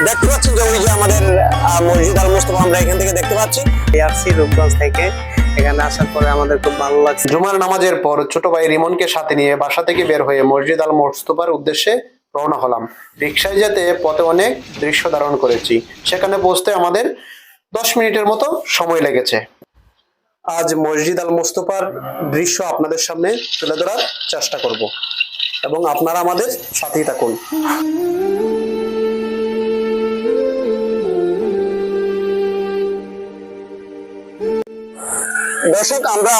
দেখতে পাচ্ছেন যে ওই যে আমাদের মসজিদ আল মুস্তফা আমরা এখান থেকে দেখতে পাচ্ছি। আসছি রূপগঞ্জ থেকে, এখানে আসার পরে আমাদের খুব ভালো লাগছে। জুমার নামাজের পর ছোট ভাই রিমনকে সাথে নিয়ে বাসা থেকে বের হয়ে মসজিদ আল মুস্তফার উদ্দেশ্যে রওনা হলাম। রিক্সায় যেতে পথে অনেক দৃশ্য ধারণ করেছি, সেখানে পৌঁছতে আমাদের 10 মিনিটের মতো সময় লেগেছে। আজ মসজিদ আল মুস্তফার দৃশ্য আপনাদের সামনে তুলে ধরার চেষ্টা করব এবং আপনারা আমাদের সাথেই থাকুন। দর্শক, আমরা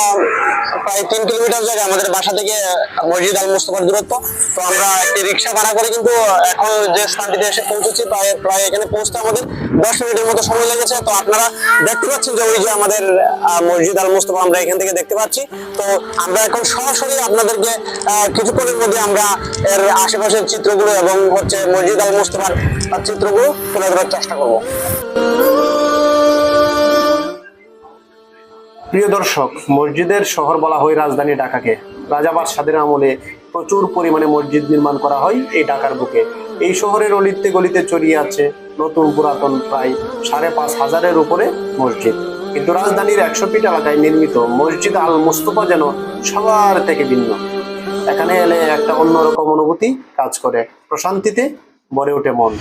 প্রায় 3 কিলোমিটার জায়গা আমাদের বাসা থেকে মসজিদ আল মুস্তফার দূরত্ব। তো আমরা একটি রিক্সা ভাড়া করে কিন্তু এখন যে স্থানটিতে এসে পৌঁছেছি, প্রায় এখানে পৌঁছতে আমাদের 10 মিনিটের মতো সময় লেগেছে। তো আপনারা দেখতে পাচ্ছেন যে ওই যে আমাদের মসজিদ আল মুস্তফা আমরা এখান থেকে দেখতে পাচ্ছি। তো আমরা এখন সরাসরি আপনাদেরকে কিছুক্ষণের মধ্যে আমরা এর আশেপাশের চিত্রগুলো এবং হচ্ছে মসজিদ আল মুস্তফার চিত্রগুলো তুলে ধরার চেষ্টা করবো। প্রিয় দর্শক, মসজিদের শহর বলা হয় রাজধানী ঢাকাকে। রাজা বাদশাদের আমলে প্রচুর পরিমাণে মসজিদ নির্মাণ করা হয় এই ঢাকার বুকে। এই শহরের অলিতে গলিতে ছড়িয়ে আছে নতুন পুরাতন প্রায় 5,500-এর উপরে মসজিদ। কিন্তু রাজধানীর 100 ফিট এলাকায় নির্মিত মসজিদ আল মুস্তফা যেন সবার থেকে ভিন্ন। এখানে এলে একটা অন্যরকম অনুভূতি কাজ করে, প্রশান্তিতে ভরে ওঠে মন।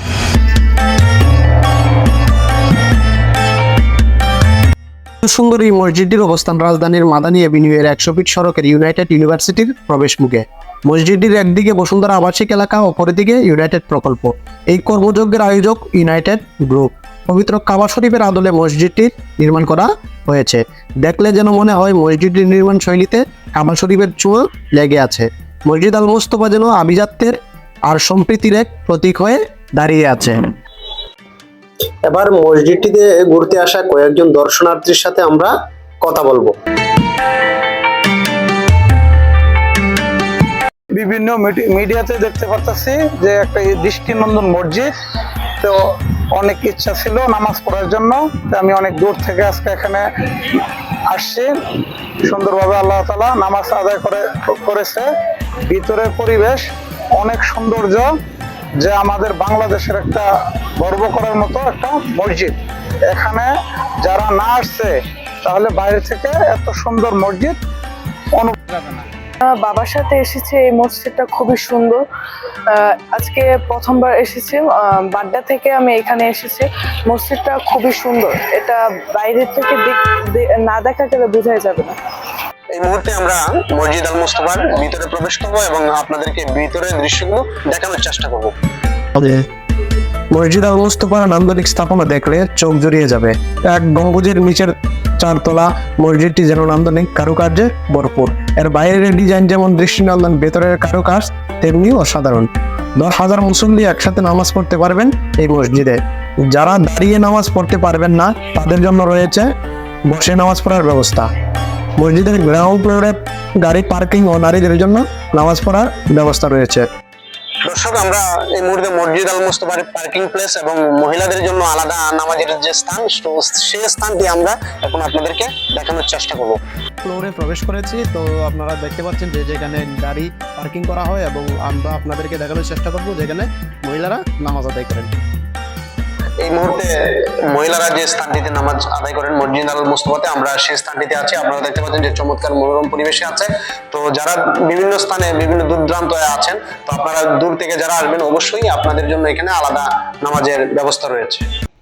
সুন্দর এই মসজিদটির অবস্থান রাজধানীর মাদানী এভিনিউয়ের 100 ফিট সড়কের ইউনাইটেড ইউনিভার্সিটির প্রবেশ মুখে। মসজিদটির একদিকে বসুন্ধরা আবাসিক এলাকা, অপরদিকে ইউনাইটেড প্রকল্প। এই কর্মযজ্ঞের আয়োজক ইউনাইটেড গ্রুপ। পবিত্র কাবা শরীফের আদলে মসজিদটির নির্মাণ করা হয়েছে। দেখলে যেন মনে হয় মসজিদটির নির্মাণ শৈলীতে কাবা শরীফের ছোঁয়া লেগে আছে। মসজিদ আল মুস্তফা যেন আভিজাত্যের আর সম্প্রীতির এক প্রতীক হয়ে দাঁড়িয়ে আছে। এবার মসজিদটিতে ঘুরতে আসা কয়েকজন দর্শনার্থীর সাথে আমরা কথা বলবো। বিভিন্ন মিডিয়াতে দেখতে পাচ্ছি যে একটা দৃষ্টিনন্দন মসজিদ। তো অনেক ইচ্ছা ছিল নামাজ পড়ার জন্য, আমি অনেক দূর থেকে আজকে এখানে আসছি। সুন্দরভাবে আল্লাহ তাআলা নামাজ আদায় করেছে। ভিতরের পরিবেশ অনেক সৌন্দর্য, যে আমাদের বাংলাদেশের একটা গর্ব করার মতো একটা মসজিদ। এখানে যারা না আসছে তাহলে বাইরে থেকে এত সুন্দর মসজিদ অনুভব যাবে না। বাবার সাথে এসেছি, এই মসজিদটা খুবই সুন্দর। আজকে প্রথমবার এসেছি, বাড্ডা থেকে আমি এখানে এসেছি। মসজিদটা খুবই সুন্দর, এটা বাইরের থেকে না দেখা গেলে বোঝাই যাবে না। এই মুহূর্তে আমরা মসজিদ আল মুস্তফার ভিতরে প্রবেশ করবো এবং আপনাদেরকে ভিতরের দৃশ্যগুলো দেখানোর চেষ্টা করবো। মসজিদ আল মুস্তফার নান্দনিক স্থাপনা দেখলে চোখ জুড়িয়ে যাবে। এক গম্বুজের নিচের 4 তলা মসজিদটি যেন নান্দনিক কারুকার্যে ভরপুর। এর বাইরের ডিজাইন যেমন দৃষ্টিনন্দন, ভেতরের কারুকাজ তেমনি অসাধারণ। 10,000 মুসল্লি একসাথে নামাজ পড়তে পারবেন এই মসজিদে। যারা দাঁড়িয়ে নামাজ পড়তে পারবেন না তাদের জন্য রয়েছে বসে নামাজ পড়ার ব্যবস্থা। মসজিদের গ্রাউন্ড ফ্লোরে গাড়ি পার্কিং ও নারীদের জন্য নামাজ পড়ার ব্যবস্থা রয়েছে। দর্শক, আমরা এই মুহূর্তে মসজিদ আল মুস্তফার পার্কিং প্লেস এবং মহিলাদের জন্য আলাদা নামাজের যে স্থান, সেই স্থানটি আমরা এখন আপনাদেরকে দেখানোর চেষ্টা করব। ফ্লোরে প্রবেশ করেছি, তো আপনারা দেখতে পাচ্ছেন যে যেখানে গাড়ি পার্কিং করা হয় এবং আমরা আপনাদেরকে দেখানোর চেষ্টা করব যেখানে মহিলারা নামাজ আদায় করেন। এই মুহূর্তে মহিলারা যে স্থানটিতে নামাজ আদায় করেন মসজিদ আল মুস্তফাতে, আমরা সেই স্থানটিতে আছি। আপনারা দেখতে পাচ্ছেন যে চমৎকার মনোরম পরিবেশে আছে। তো যারা বিভিন্ন স্থানে বিভিন্ন দূর দূরান্ত আছেন, তো আপনারা দূর থেকে যারা আসবেন অবশ্যই আপনাদের জন্য এখানে আলাদা নামাজের ব্যবস্থা রয়েছে।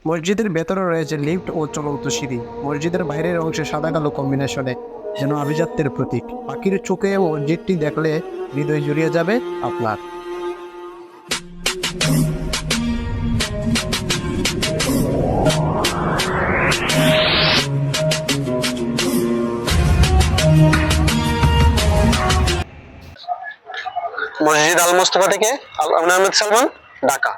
মসজিদের ভেতরে রয়েছে লিফট ও চলন্ত সিঁড়ি। মসজিদের বাইরের অংশে সাদা কালো কম্বিনেশনে যেন আভিজাত্যের প্রতীক। পাখির চোখে মসজিদটি দেখলে হৃদয় জুড়িয়ে যাবে আপনার। মসজিদ আল মুস্তফা থেকে আহমেদ সালমান, ঢাকা।